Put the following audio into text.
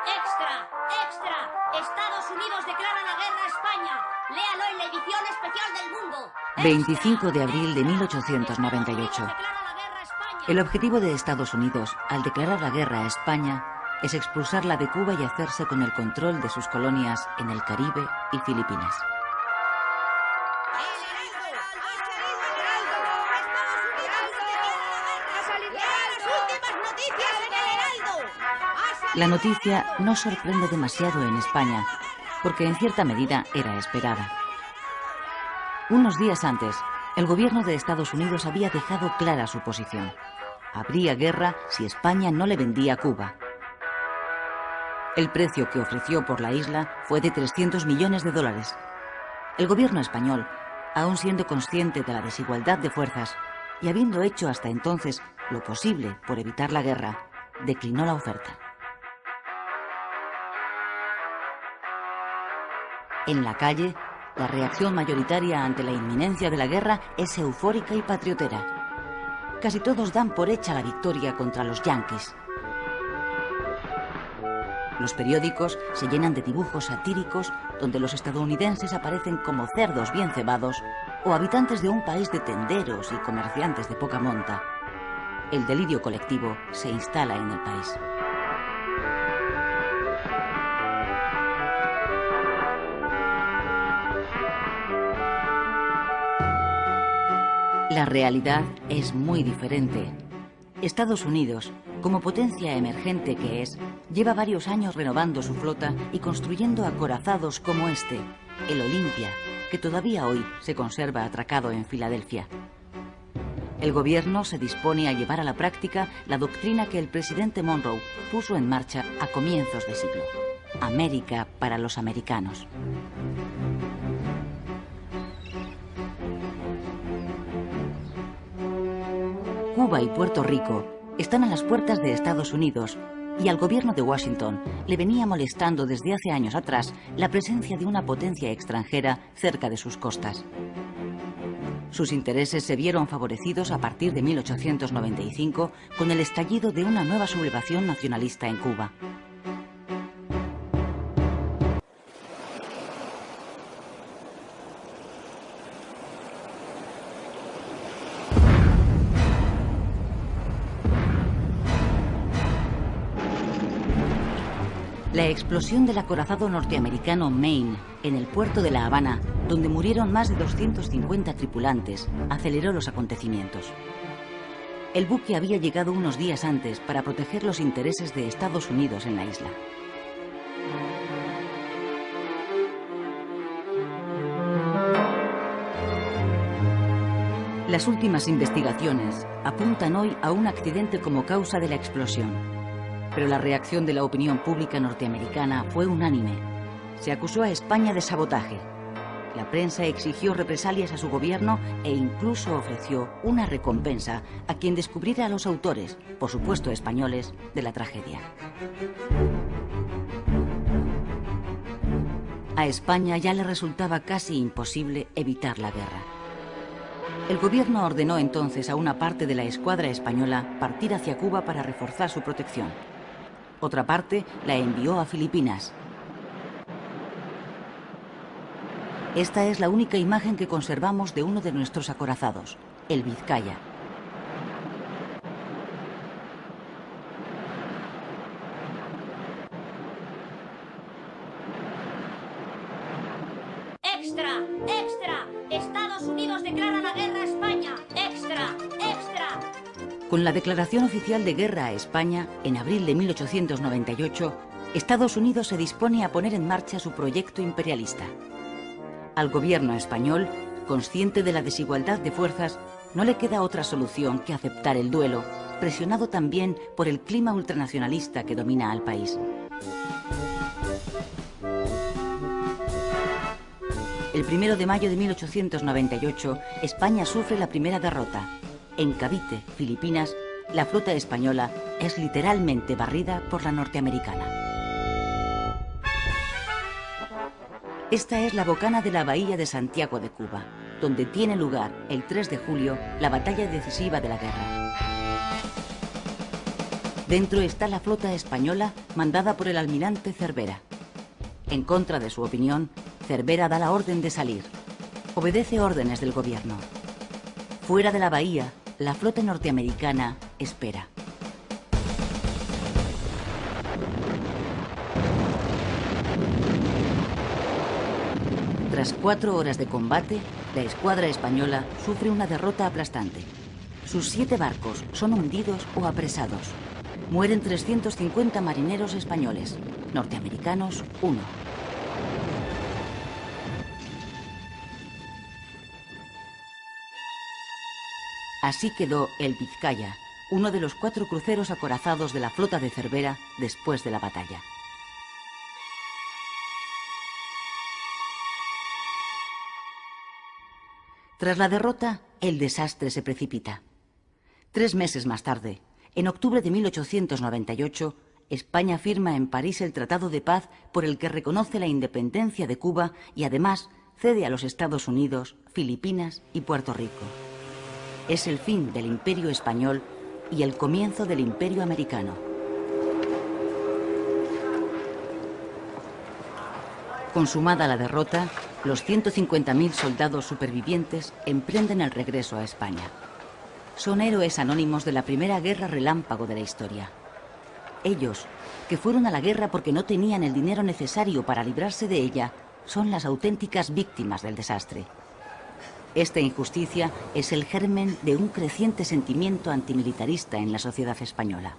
¡Extra! ¡Extra! Estados Unidos declara la guerra a España. Léalo en la edición especial del Mundo. 25 de abril de 1898. El objetivo de Estados Unidos, al declarar la guerra a España, es expulsarla de Cuba y hacerse con el control de sus colonias en el Caribe y Filipinas. La noticia no sorprende demasiado en España, porque en cierta medida era esperada. Unos días antes, el gobierno de Estados Unidos había dejado clara su posición. Habría guerra si España no le vendía Cuba. El precio que ofreció por la isla fue de 300 millones de dólares. El gobierno español, aun siendo consciente de la desigualdad de fuerzas y habiendo hecho hasta entonces lo posible por evitar la guerra, declinó la oferta. En la calle, la reacción mayoritaria ante la inminencia de la guerra es eufórica y patriotera. Casi todos dan por hecha la victoria contra los yanquis. Los periódicos se llenan de dibujos satíricos donde los estadounidenses aparecen como cerdos bien cebados o habitantes de un país de tenderos y comerciantes de poca monta. El delirio colectivo se instala en el país. La realidad es muy diferente. Estados Unidos, como potencia emergente que es, lleva varios años renovando su flota y construyendo acorazados como este, el Olympia, que todavía hoy se conserva atracado en Filadelfia. El gobierno se dispone a llevar a la práctica la doctrina que el presidente Monroe puso en marcha a comienzos de siglo: América para los americanos. Cuba y Puerto Rico están a las puertas de Estados Unidos y al gobierno de Washington le venía molestando desde hace años atrás la presencia de una potencia extranjera cerca de sus costas. Sus intereses se vieron favorecidos a partir de 1895 con el estallido de una nueva sublevación nacionalista en Cuba. La explosión del acorazado norteamericano Maine en el puerto de La Habana, donde murieron más de 250 tripulantes, aceleró los acontecimientos. El buque había llegado unos días antes para proteger los intereses de Estados Unidos en la isla. Las últimas investigaciones apuntan hoy a un accidente como causa de la explosión. Pero la reacción de la opinión pública norteamericana fue unánime. Se acusó a España de sabotaje. La prensa exigió represalias a su gobierno e incluso ofreció una recompensa a quien descubriera a los autores, por supuesto españoles, de la tragedia. A España ya le resultaba casi imposible evitar la guerra. El gobierno ordenó entonces a una parte de la escuadra española partir hacia Cuba para reforzar su protección. Otra parte la envió a Filipinas. Esta es la única imagen que conservamos de uno de nuestros acorazados, el Vizcaya. ¡Extra! ¡Extra! Estados Unidos declara la guerra a España. ¡Extra! ¡Extra! Con la declaración oficial de guerra a España, en abril de 1898, Estados Unidos se dispone a poner en marcha su proyecto imperialista. Al gobierno español, consciente de la desigualdad de fuerzas, no le queda otra solución que aceptar el duelo, presionado también por el clima ultranacionalista que domina al país. El 1 de mayo de 1898, España sufre la primera derrota. En Cavite, Filipinas, la flota española es literalmente barrida por la norteamericana. Esta es la bocana de la bahía de Santiago de Cuba, donde tiene lugar el 3 de julio la batalla decisiva de la guerra. Dentro está la flota española mandada por el almirante Cervera. En contra de su opinión, Cervera da la orden de salir. Obedece órdenes del gobierno. Fuera de la bahía, la flota norteamericana espera. Tras 4 horas de combate, la escuadra española sufre una derrota aplastante. Sus 7 barcos son hundidos o apresados. Mueren 350 marineros españoles, norteamericanos 1. Así quedó el Vizcaya, uno de los 4 cruceros acorazados de la flota de Cervera después de la batalla. Tras la derrota, el desastre se precipita. 3 meses más tarde, en octubre de 1898, España firma en París el Tratado de Paz por el que reconoce la independencia de Cuba y además cede a los Estados Unidos, Filipinas y Puerto Rico. Es el fin del Imperio español y el comienzo del Imperio americano. Consumada la derrota, los 150.000 soldados supervivientes emprenden el regreso a España. Son héroes anónimos de la primera guerra relámpago de la historia. Ellos, que fueron a la guerra porque no tenían el dinero necesario para librarse de ella, son las auténticas víctimas del desastre. Esta injusticia es el germen de un creciente sentimiento antimilitarista en la sociedad española.